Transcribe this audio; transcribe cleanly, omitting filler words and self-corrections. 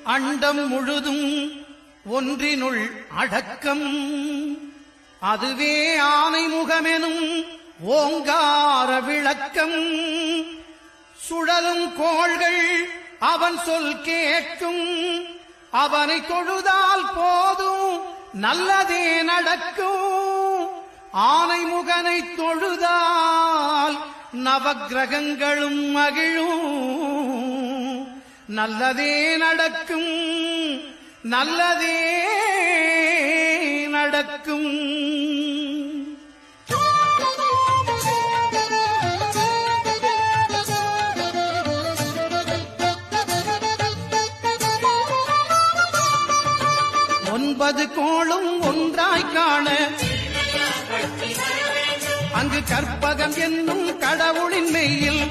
அண்டம் முழுதும் ஒன்றினுள் அடக்கம். அதுவே ஆனைமுகமெனும் ஓங்கார விளக்கம். சுழலும் கோள்கள் அவன் சொல் கேட்கும். அவனை தொழுதால் போதும் நல்லதே நடக்கும். ஆனைமுகனை தொழுதால் நவக்கிரகங்களும் மகிழும். நல்லதே நடக்கும், நல்லதே நடக்கும். ஒன்பது கோளும் ஒன்றாய் காண அங்கு கற்பகம் என்னும் கடவுளின் மெய்யில்